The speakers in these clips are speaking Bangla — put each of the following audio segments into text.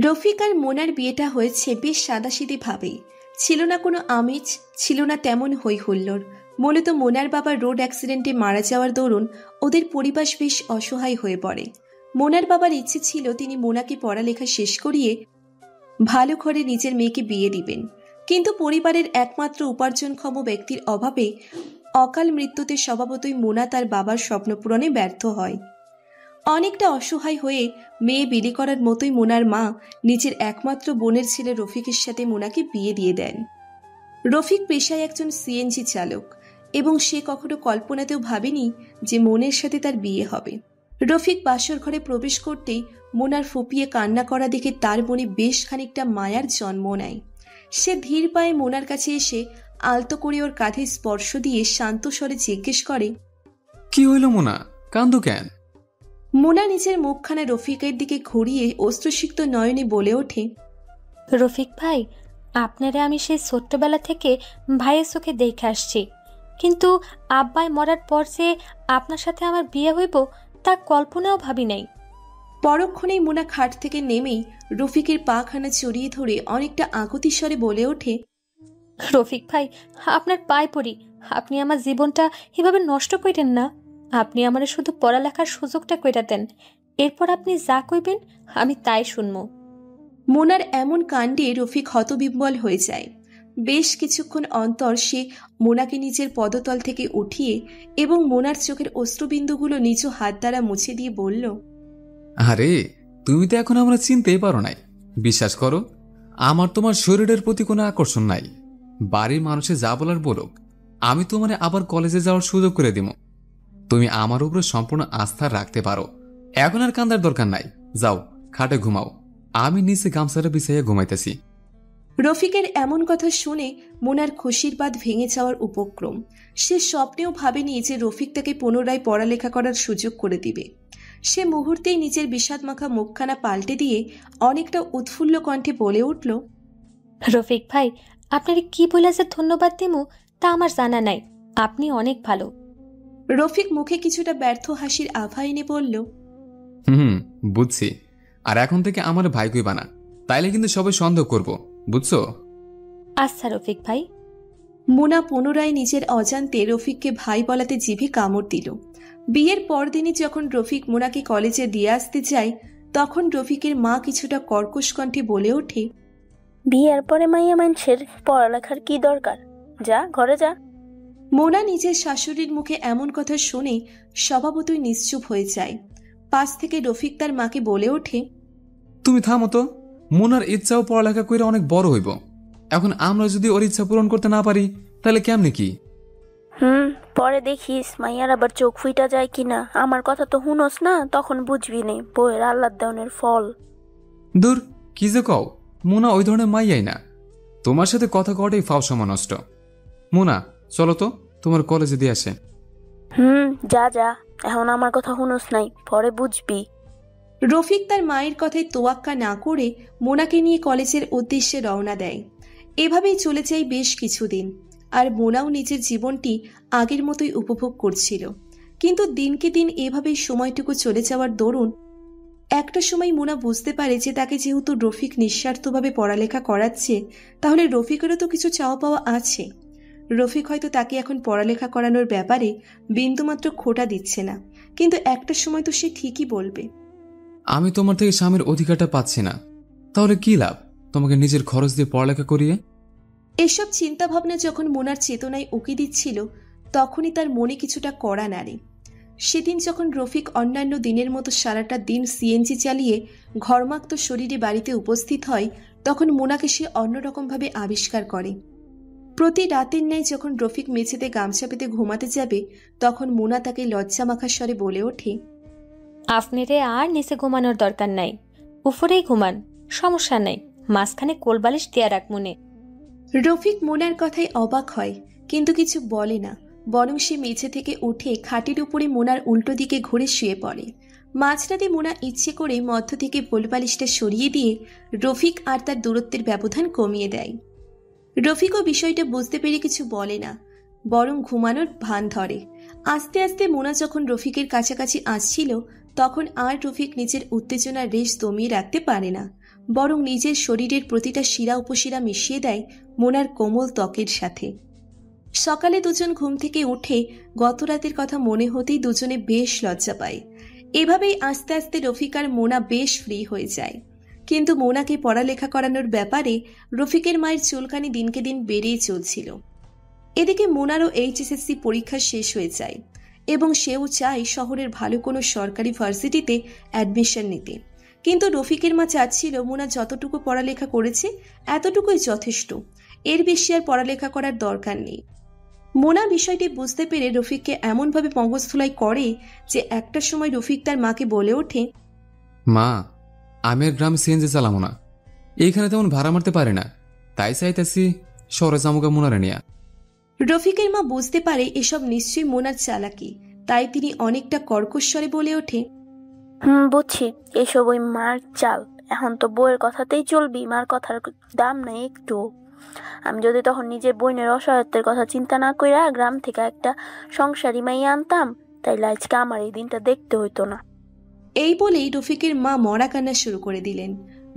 রফিক আর মোনার বিয়েটা হয়েছে বেশ সাদাসিধে ভাবেই। ছিল না কোনো আমেজ, ছিল না তেমন হই হুল্লোড়। মূলত মোনার বাবা রোড অ্যাক্সিডেন্টে মারা যাওয়ার দরুন ওদের পরিবেশ বেশ অসহায় হয়ে পড়ে। মোনার বাবার ইচ্ছে ছিল তিনি মোনাকে পড়ালেখা শেষ করিয়ে ভালো ঘরে নিজের মেয়েকে বিয়ে দিবেন, কিন্তু পরিবারের একমাত্র উপার্জনক্ষম ব্যক্তির অভাবে অকাল মৃত্যুতে স্বভাবতই মোনা তার বাবার স্বপ্ন পূরণে ব্যর্থ হয়। অনেকটা অসহায় হয়ে মেয়ে বিলি করার মতোই মোনার মা নিজের একমাত্র বোনের ছেলে রফিকের সাথে মোনাকে বিয়ে দিয়ে দেন। রফিক পেশায় একজন সিএনজি চালক এবং সে কখনো কল্পনাতেও ভাবেনি যে মোনের সাথে তার বিয়ে হবে। রফিক বাসর ঘরে প্রবেশ করতেই মোনার ফুপিয়ে কান্না করা দেখে তার মনে বেশ খানিকটা মায়ার জন্ম নেয়। সে ধীর পায়ে মোনার কাছে এসে আলতো করে ওর কাঁধে স্পর্শ দিয়ে শান্ত স্বরে জিজ্ঞেস করে, কি হইল মোনা, কান্দো কেন? মোনা নিজের মুখখানা রফিকের দিকে ঘুরিয়ে অশ্রুসিক্ত নয়নে বলে ওঠে, রফিক ভাই, আপনারা আমি সেই ছোট্টবেলা থেকে ভাইয়ের চোখে দেখে আসছি, কিন্তু আব্বাই মরার পর যে আপনার সাথে আমার বিয়ে হইব তা কল্পনাও ভাবি নাই। পরক্ষণেই মোনা খাট থেকে নেমেই রফিকের পাখানা চড়িয়ে ধরে অনেকটা আকুতি স্বরে বলে ওঠে, রফিক ভাই, আপনার পায়ে পড়ি, আপনি আমার জীবনটা এভাবে নষ্ট কইরেন না। আপনি আমার শুধু পড়ালেখার সুযোগটা কইরা দেন, এরপর আপনি যা কইবেন আমি তাই শুনবো। মোনার এমন কাণ্ডে রফিক হতবিহ্বল হয়ে যায়। বেশ কিছুক্ষণ অন্তর সে মোনাকে নিজের পদতল থেকে উঠিয়ে এবং মোনার চোখের অশ্রুবিন্দুগুলো নিজ হাত দ্বারা মুছে দিয়ে বলল, আরে তুমি তো এখন আমরা চিনতেই পারো নাই। বিশ্বাস করো, আমার তোমার শরীরের প্রতি কোনো আকর্ষণ নাই। বাড়ির মানুষে যা বলার বলুক, আমি তোমার আবার কলেজে যাওয়ার সুযোগ করে দিব। তুমি আমার উপরে সম্পূর্ণ আস্থা রাখতে পারো। এখন আর কান্দার দরকার নাই, যাও খাটে ঘুমাও, আমি নিচে গামছাটা বিছাইয়া ঘুমাইতেছি। রফিকের এমন কথা শুনে মোনার খুশির বাঁধ ভেঙে যাওয়ার উপক্রম। সে স্বপ্নেও ভাবেনি যে রফিক তাকে পুনরায় পড়ালেখা করার সুযোগ করে দিবে। সে মুহূর্তেই নিজের বিষাদমাখা মুখখানা পাল্টে দিয়ে অনেকটা উৎফুল্ল কণ্ঠে বলে উঠল, রফিক ভাই, আপনার কি বলে যে ধন্যবাদ দিমু তা আমার জানা নাই, আপনি অনেক ভালো। রফিক মুখে কিছুটা ব্যর্থ হাসির আভা এনে বলল, বুঝছি। আর এখন থেকে আমার ভাই কইবা না, তাইলে কিন্তু সবাই সন্দেহ করব, বুঝছো? আচ্ছা রফিক ভাই। মোনা পুনরায় নিজের অজান্তে রফিককে ভাই বলাতে জিভে কামড় দিল। বিয়ের পরদিনই যখন রফিক মোনাকে কলেজে দিয়ে আসতে যায়, তখন রফিকের মা কিছুটা কর্কশ কণ্ঠে বলে ওঠে, বিয়ের পরে মাইয়া মানুষের পড়ালেখার কি দরকার, যা ঘরে যা। মোনা নিজের শাশুড়ির মুখে এমন কথা শুনে স্বভাবতই নিশ্চুপ হয়ে যায়। পাশ থেকে রফিক তার মাকে বলে ওঠে, তুমি থামো তো। মোনার ইচ্ছাও পড়ালেখা করে অনেক বড় হইব। এখন আমরা যদি ওর ইচ্ছা পূরণ করতে না পারি তাহলে কেমনে কি? পরে দেখিস মাইয়ার আবার চোখ ফুইটা যায় কিনা। আমার কথা তো হুনোস না, তখন বুঝবি নে বইয়ের আল্লাহ দেওয়ানের ফল। দূর, কি যে কও, মোনা ওই ধরনের মাইয়াই না। তোমার সাথে কথা কটাই ফাও সময় নষ্ট। মোনা চলো তো, তোমার কলেজে দিয়ে আসে। যা যা, এখন আমার কথা হুনোস নাই, পরে বুঝবি। রফিক তার মায়ের কথায় তোয়াক্কা না করে মোনাকে নিয়ে কলেজের উদ্দেশ্যে রওনা দেয়। এভাবেই চলে যায় বেশ কিছুদিন। আর মোনাও নিজের জীবনটি আগের মতোই উপভোগ করছিল। কিন্তু দিনকে দিন এভাবেই সময়টুকু চলে যাওয়ার দরুন একটা সময় মোনা বুঝতে পারে যে তাকে যেহেতু রফিক নিঃস্বার্থভাবে পড়ালেখা করাচ্ছে, তাহলে রফিকেরও তো কিছু চাওয়া পাওয়া আছে। রফিক হয়তো তাকে এখন পড়ালেখা করানোর ব্যাপারে বিন্দুমাত্র খোঁটা দিচ্ছে না, কিন্তু একটা সময় তো সে ঠিকই বলবে, আমি তোমার থেকে স্বামীর অধিকারটা পাচ্ছি না, তাহলে কি লাভ তোমাকে নিজের খরচ দিয়ে পড়ালেখা করিয়ে? এসব চিন্তাভাবনা যখন মোনার চেতনায় উকি দিচ্ছিল, তখনই তার মনে কিছুটা কড়া নাড়ে। সেদিন যখন রফিক অন্যান্য দিনের মতো সারাটা দিন সিএনজি চালিয়ে ঘর্মাক্ত শরীরে বাড়িতে উপস্থিত হয়, তখন মোনাকে সে অন্যরকমভাবে আবিষ্কার করে। প্রতি রাতের ন্যায় যখন রফিক মেঝেতে গামছা পেতে ঘুমাতে যাবে, তখন মোনা তাকে লজ্জামাখা স্বরে বলে ওঠে, আপনারে আর নিচে ঘুমানোর দরকার নাই, উপরেই ঘুমান, সমস্যা নাই, মাঝখানে কোলবালিশ দেয়া রাখ মনে। রফিক মোনার কথায় অবাক হয়, কিন্তু কিছু বলে না। বরং সে মেঝে থেকে উঠে খাটের উপরে মোনার উল্টো দিকে ঘুরে শুয়ে পড়ে। মাঝরাতে মোনা ইচ্ছে করে মধ্য থেকে কোলবালিশটা সরিয়ে দিয়ে রফিক আর তার দূরত্বের ব্যবধান কমিয়ে দেয়। রফিকও বিষয়টা বুঝতে পেরে কিছু বলে না, বরং ঘুমানোর ভান ধরে। আস্তে আস্তে মোনা যখন রফিকের কাছাকাছি আসছিল, তখন আর রফিক নিজের উত্তেজনার রেশ দমিয়ে রাখতে পারে না। বরং নিজের শরীরের প্রতিটা শিরা উপশিরা মিশিয়ে দেয় মোনার কোমল ত্বকের সাথে। সকালে দুজন ঘুম থেকে উঠে গত রাতের কথা মনে হতেই দুজনে বেশ লজ্জা পায়। এভাবেই আস্তে আস্তে রফিক আর মোনা বেশ ফ্রি হয়ে যায়। কিন্তু মোনাকে পড়ালেখা করানোর ব্যাপারে রফিকের মায়ের চুলকানি দিনকে দিন বেড়েই চলছিল। এদিকে মোনারও এইচএসএসসি পরীক্ষা শেষ হয়ে যায় এবং সেও চায় শহরের ভালো কোনো সরকারি ভার্সিটিতে অ্যাডমিশন নিতে। কিন্তু রফিকের মা চাচ্ছিল মোনা যতটুকু পড়ালেখা করেছে এতটুকুই যথেষ্ট, এর বেশি আর পড়ালেখা করার দরকার নেই। মোনা বিষয়টি বুঝতে পেরে রফিককে এমনভাবে মগজধোলাই করে যে একটা সময় রফিক তার মাকে বলে ওঠে, মা, আমি আর গ্রামে সিএনজি চালামো না, এইখানে তেমন ভাড়া মারতে পারে না, তাই চাইতেছি শহরে জামুকা মোনারে নিয়া। রফিকের মা বুঝতে পারে এসব নিশ্চয়ই মোনার চালাকি, তাই তিনি অনেকটা কর্কশ্বরে বলে ওঠে, বুঝছি, এসব ওই মার চাল। এখন তো বউয়ের কথাতেই চলবি, মার কথার দাম নাই একটু। আমি যদি তখন নিজের বোনের অসহায়ত্বের কথা চিন্তা না কইরা গ্রাম থেকে একটা সংসারী মাইয়া আনতাম, তাইলে আজকে আমার এই দিনটা দেখতে হইতো না। এই বলেই রফিকের মা মরা কান্না শুরু করে দিলেন।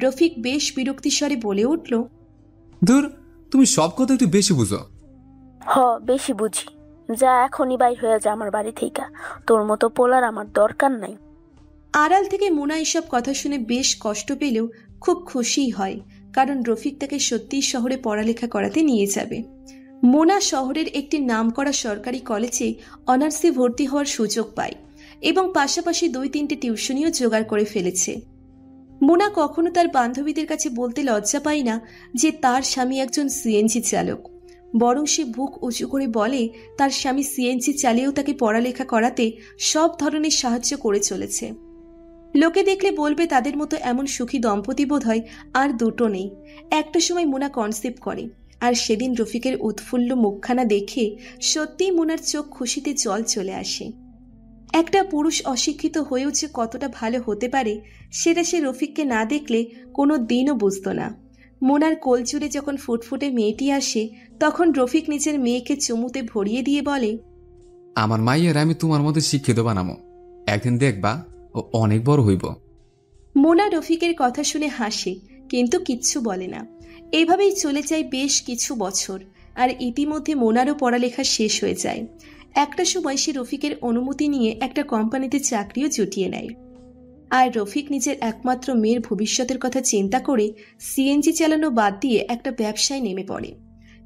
রফিক বেশ বিরক্তিস্বরে বলে উঠল, ধুর, তুমি সব কথা একটু বেশি বুঝো। বেশি বুঝি, যা এখনই বাইর হয়ে যা আমার বাড়ি থেকে, তোর মতো পোলার আমার দরকার নাই। আড়াল থেকে মোনা এসব কথা শুনে বেশ কষ্ট পেলেও খুব খুশিই হয়, কারণ রফিক তাকে সত্যিই শহরে পড়ালেখা করাতে নিয়ে যাবে। মোনা শহরের একটি নামকরা সরকারি কলেজে অনার্সে ভর্তি হওয়ার সুযোগ পায় এবং পাশাপাশি 2-3টে টিউশনিও জোগাড় করে ফেলেছে। মোনা কখনো তার বান্ধবীদের কাছে বলতে লজ্জা পায় না যে তার স্বামী একজন সিএনজি চালক, বরং সে বুক উঁচু করে বলে তার স্বামী সিএনজি চালিয়েও তাকে পড়ালেখা করাতে সব ধরনের সাহায্য করে চলেছে। লোকে দেখলে বলবে তাদের মতো এমন সুখী দম্পতি বোধ হয় আর দুটো নেই। একটা সময় মোনা কনসেপ্ট করে, আর সেদিন রফিকের উৎফুল্ল মুখখানা দেখে সত্যিই মোনার চোখ খুশিতে জল চলে আসে। একটা পুরুষ অশিক্ষিত হয়েও যে কতটা ভালো হতে পারে সেটা সে রফিককে না দেখলে কোনো দিনও বুঝতো না। মোনার কোল জুড়ে যখন ফুটফুটে মেয়েটি আসে তখন রফিক নিজের মেয়েকে চুমুতে ভরিয়ে দিয়ে বলে, আমার মাইয়ের আমি তোমার মধ্যে শিক্ষিত বানামো, একদিন দেখবা ও অনেক বড় হইব। মোনা রফিকের কথা শুনে হাসে কিন্তু কিচ্ছু বলে না। এভাবেই চলে যায় বেশ কিছু বছর, আর ইতিমধ্যে মোনারও পড়ালেখা শেষ হয়ে যায়। একটা সময় সে রফিকের অনুমতি নিয়ে একটা কোম্পানিতে চাকরিও জুটিয়ে নেয়। আর রফিক নিজের একমাত্র মেয়ের ভবিষ্যতের কথা চিন্তা করে সিএনজি চালানো বাদ দিয়ে একটা ব্যবসায় নেমে পড়ে।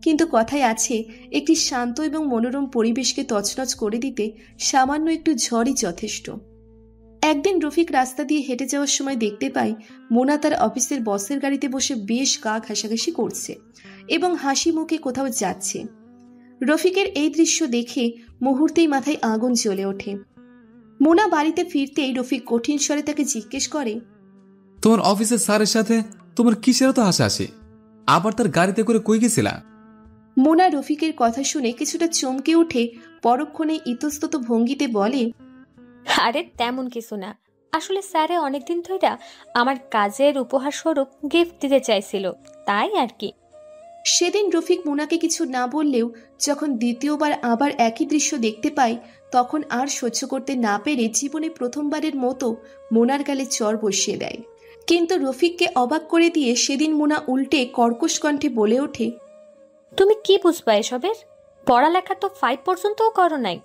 কিন্তু কথায় আছে, একটি শান্ত এবং মনোরম পরিবেশকে তছনছ করে দিতে সামান্য একটু ঝড়ই যথেষ্ট। একদিন রফিক রাস্তা দিয়ে হেঁটে যাওয়ার সময় দেখতে পায় মোনা তার অফিসের বসের গাড়িতে বসে বেশ গা ঘাসাঘাসি করছে এবং হাসি মুখে কোথাও যাচ্ছে। রফিকের এই দৃশ্য দেখে মুহূর্তেই মাথায় আগুন জ্বলে ওঠে। মোনা বাড়িতে ফিরতেই রফিক কঠিন স্বরে তাকে জিজ্ঞেস করে, তোমার অফিসের স্যারের সাথে তোমার কিসের তো হাসাহাসি? আবার তার গাড়িতে করে কই গেছিলা? মোনা রফিকের কথা শুনে কিছুটা চমকে উঠে পরক্ষণে ইতস্তত ভঙ্গিতে বলে, আরে তেমন কিছু না, আসলে স্যারে অনেকদিন ধইরা আমার কাজের উপহার স্বরূপ গিফট দিতে চাইছিল, তাই আর কি। সেদিন রফিক মোনাকে কিছু না বললেও যখন দ্বিতীয়বার আবার একই দৃশ্য দেখতে পায় তখন আর সহ্য করতে না পেরে জীবনে প্রথমবারের মতো মোনার গালে চড় বসিয়ে দেয়। কিন্তু রফিককে অবাক করে দিয়ে সেদিন মোনা উল্টে কর্কশ কণ্ঠে বলে ওঠে, তুমি কি বুঝবা এসবের? পড়ালেখা তো 5 পর্যন্তও করো নাই।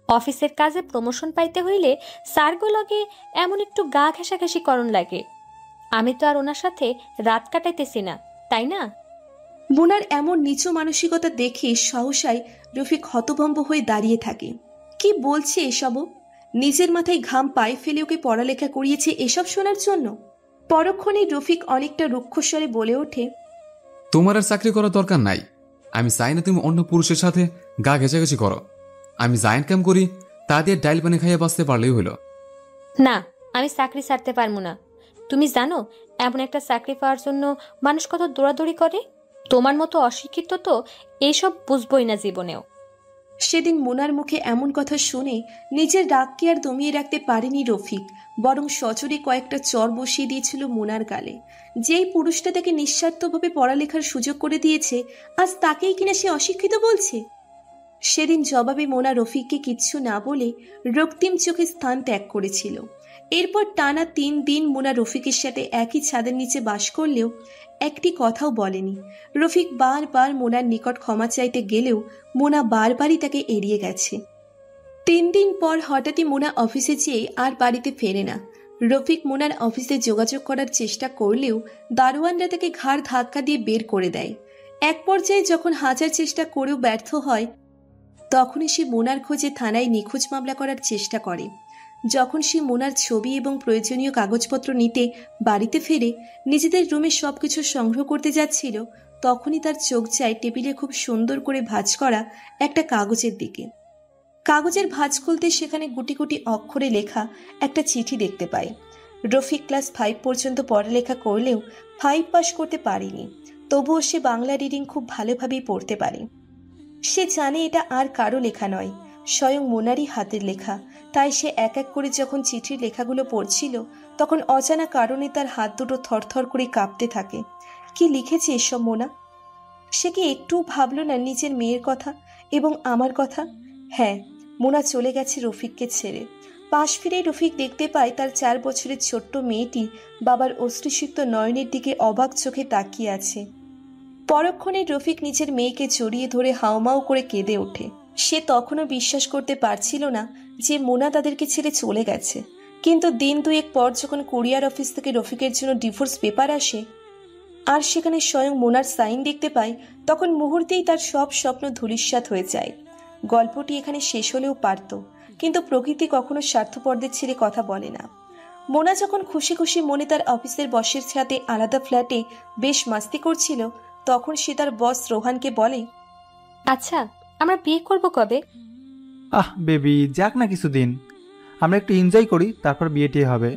অফিসের কাজে প্রমোশন পাইতে হইলে স্যারগুলোকে এমন একটু গা ঘেঁষাঘেঁষি করণ লাগে। আমি তো আর ওনার সাথে রাত কাটাইতেছি না, তাই না? মোনার এমন নিচু মানসিকতা দেখে সহসায় রফিক হতভম্ব হয়ে দাঁড়িয়ে থাকে। কি বলছে এসবও? নিজের মাথায় ঘাম পায়ে ফেলে ওকে পড়ালেখা করিয়েছে এসব শোনার জন্য? পরক্ষণে রফিক অনেকটা রুক্ষস্বরে বলে ওঠে, তোমার আর চাকরি করার দরকার নাই। আমি চাই না তুমি অন্য পুরুষের সাথে গা ঘেঁষাঘেঁষি করো। আমি জায়েন্ট কাম করি, তা দিয়ে ডাইল পানি খাইয়া বাঁচতে পারলেই হইল। না, আমি চাকরি ছাড়তে পারবো না। তুমি জানো এমন একটা চাকরি পাওয়ার জন্য মানুষ কত দৌড়াদৌড়ি করে? তোমার মতো অশিক্ষিত তো এইসব বুঝবই না জীবনেও। সেদিন মোনার মুখে এমন কথা শুনে নিজের রাগকে আর দমিয়ে রাখতে পারেনি রফিক, বরং সজোরে কয়েকটা চর বসিয়ে দিয়েছিল মোনার গালে। যেই পুরুষটা তাকে নিঃস্বার্থভাবে পড়ালেখার সুযোগ করে দিয়েছে আজ তাকেই কিনা সে অশিক্ষিত বলছে। সেদিন জবাবে মোনা রফিককে কিচ্ছু না বলে রক্তিম চোখে স্থান ত্যাগ করেছিল এরপর টানা 3 দিন মোনা রফিকের সাথে একই ছাদের নিচে বাস করলেও একটি কথাও বলেনি। রফিক বারবার মোনার নিকট ক্ষমা চাইতে গেলেও মোনা বারবারই তাকে এড়িয়ে গেছে। 3 দিন পর হঠাৎই মোনা অফিসে যেয়ে আর বাড়িতে ফেরে না। রফিক মোনার অফিসে যোগাযোগ করার চেষ্টা করলেও দারোয়ানরা তাকে ঘাড় ধাক্কা দিয়ে বের করে দেয়। এক পর্যায়ে যখন হাজার চেষ্টা করেও ব্যর্থ হয়, তখনই সে মোনার খোঁজে থানায় নিখোঁজ মামলা করার চেষ্টা করে। যখন সে মোনার ছবি এবং প্রয়োজনীয় কাগজপত্র নিতে বাড়িতে ফেরে নিজেদের রুমে সবকিছু সংগ্রহ করতে যাচ্ছিল, তখনই তার চোখ যায় টেবিলে খুব সুন্দর করে ভাঁজ করা একটা কাগজের দিকে। কাগজের ভাঁজ খুলতে সেখানে গুটি গুটি অক্ষরে লেখা একটা চিঠি দেখতে পায়। রফিক ক্লাস 5 পর্যন্ত পড়ালেখা করলেও 5 পাস করতে পারেনি, তবুও সে বাংলা রিডিং খুব ভালোভাবেই পড়তে পারে। সে জানে এটা আর কারো লেখা নয়, স্বয়ং মোনারই হাতের লেখা। তাই সে এক এক করে যখন চিঠির লেখাগুলো পড়ছিল, তখন অজানা কারণে তার হাত দুটো থরথর করে কাঁপতে থাকে। কি লিখেছে এসব মোনা? সে কি একটু ভাবল না নিজের মেয়ের কথা এবং আমার কথা? হ্যাঁ, মোনা চলে গেছে রফিককে ছেড়ে। পাশ ফিরে রফিক দেখতে পায় তার 4 বছরের ছোট্ট মেয়েটি বাবার অশ্রুসিক্ত নয়নের দিকে অবাক চোখে তাকিয়ে আছে। পরক্ষণে রফিক নিজের মেয়েকে জড়িয়ে ধরে হাউমাউ করে কেঁদে ওঠে। সে তখনও বিশ্বাস করতে পারছিল না যে মোনা তাদেরকে ছেড়ে চলে গেছে। কিন্তু দিন 2 পর যখন কুরিয়ার অফিস থেকে রফিকের জন্য ডিভোর্স পেপার আসে আর সেখানে স্বয়ং মোনার সাইন দেখতে পায়, তখন মুহূর্তেই তার সব স্বপ্ন ধূলিসাৎ হয়ে যায়। গল্পটি এখানে শেষ হলেও পারত, কিন্তু প্রকৃতি কখনো স্বার্থপরদের ছেড়ে কথা বলে না। মোনা যখন খুশি খুশি মনে তার অফিসের বসের সাথে আলাদা ফ্ল্যাটে বেশ মাস্তি করছিল, তখন সে তার বস রোহানকে বলে, আচ্ছা, আমরা বিয়ে করব কবে? বেবি, যাক না কিছুদিন, আমরা একটু এনজয় করি, তারপর বিয়েটি হবে।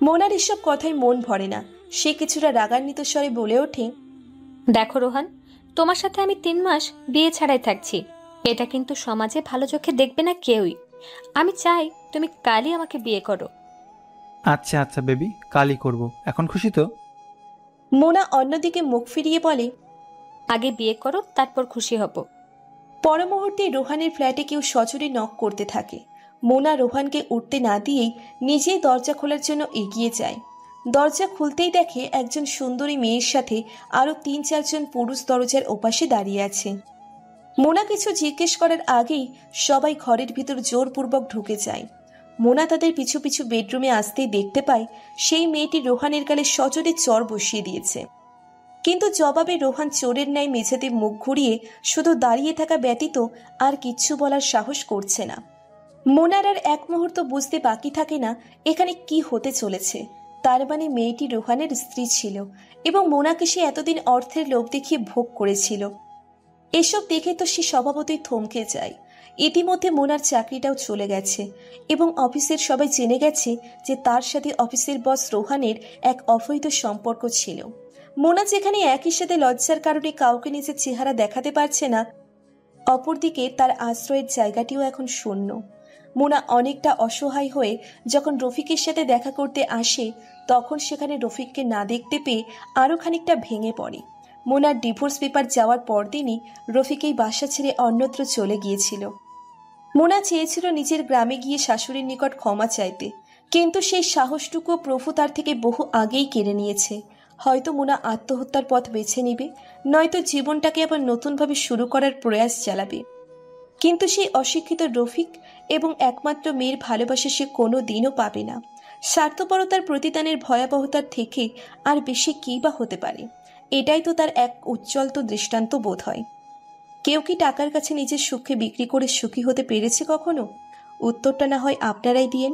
মোনার এসব কথায় মন ভরে না। সে কিছুটা রাগান্বিত স্বরে বলে ওঠে, দেখো রোহান, তোমার সাথে আমি 3 মাস বিয়ে ছাড়াই থাকছি। এটা কিন্তু সমাজে ভালো চোখে দেখবে না কেউই। আমি চাই তুমি কালই আমাকে বিয়ে করো। আচ্ছা আচ্ছা বেবি, কালই করব। এখন খুশি তো? মোনা অন্যদিকে মুখ ফিরিয়ে বলে, আগে বিয়ে করো, তারপর খুশি হব। পর মুহূর্তে রোহানের ফ্ল্যাটে কেউ সজোরে নক করতে থাকে। মোনা রোহানকে উঠতে না দিয়েই নিজেই দরজা খোলার জন্য এগিয়ে যায়। দরজা খুলতেই দেখে একজন সুন্দরী মেয়ের সাথে আরও 3-4 জন পুরুষ দরজার ওপাশে দাঁড়িয়ে আছে। মোনা কিছু জিজ্ঞেস করার আগেই সবাই ঘরের ভিতর জোরপূর্বক ঢুকে যায়। মোনা তাদের পিছু পিছু বেডরুমে আসতেই দেখতে পায় সেই মেয়েটি রোহানের গালে সজোরে চড় বসিয়ে দিয়েছে। কিন্তু জবাবে রোহান চোরের ন্যায় মেঝেতে মুখ ঘুরিয়ে শুধু দাঁড়িয়ে থাকা ব্যতীত আর কিচ্ছু বলার সাহস করছে না। মোনার আর এক মুহূর্ত বুঝতে বাকি থাকে না এখানে কি হতে চলেছে। তার মানে মেয়েটি রোহানের স্ত্রী ছিল এবং মোনাকে সে এতদিন অর্থের লোভ দেখিয়ে ভোগ করেছিল। এসব দেখে তো সে স্বভাবতই থমকে যায়। ইতিমধ্যে মোনার চাকরিটাও চলে গেছে এবং অফিসের সবাই জেনে গেছে যে তার সাথে অফিসের বস রোহানের এক অবৈধ সম্পর্ক ছিল। মোনা যেখানে একই সাথে লজ্জার কারণে কাউকে নিজের চেহারা দেখাতে পারছে না, অপরদিকে তার আশ্রয়ের জায়গাটিও এখন শূন্য। মোনা অনেকটা অসহায় হয়ে যখন রফিকের সাথে দেখা করতে আসে, তখন সেখানে রফিককে না দেখতে পেয়ে আরও খানিকটা ভেঙে পড়ে। মোনার ডিভোর্স পেপার যাওয়ার পরদিনই রফিক এই বাসা ছেড়ে অন্যত্র চলে গিয়েছিল। মোনা চেয়েছিল নিজের গ্রামে গিয়ে শাশুড়ির নিকট ক্ষমা চাইতে, কিন্তু সেই সাহসটুকু প্রভু তার থেকে বহু আগেই কেড়ে নিয়েছে। হয়তো মোনা আত্মহত্যার পথ বেছে নেবে, নয়তো জীবনটাকে আবার নতুনভাবে শুরু করার প্রয়াস চালাবে। কিন্তু সেই অশিক্ষিত রফিক এবং একমাত্র মেয়ের ভালোবাসা সে কোনো দিনও পাবে না। স্বার্থপরতার প্রতিদানের ভয়াবহতার থেকে আর বেশি কী বা হতে পারে? এটাই তো তার এক উজ্জ্বল দৃষ্টান্ত বোধ হয়। কেউ কি টাকার কাছে নিজের সুখকে বিক্রি করে সুখী হতে পেরেছে কখনো? উত্তরটা না হয় আপনারাই দিয়েন।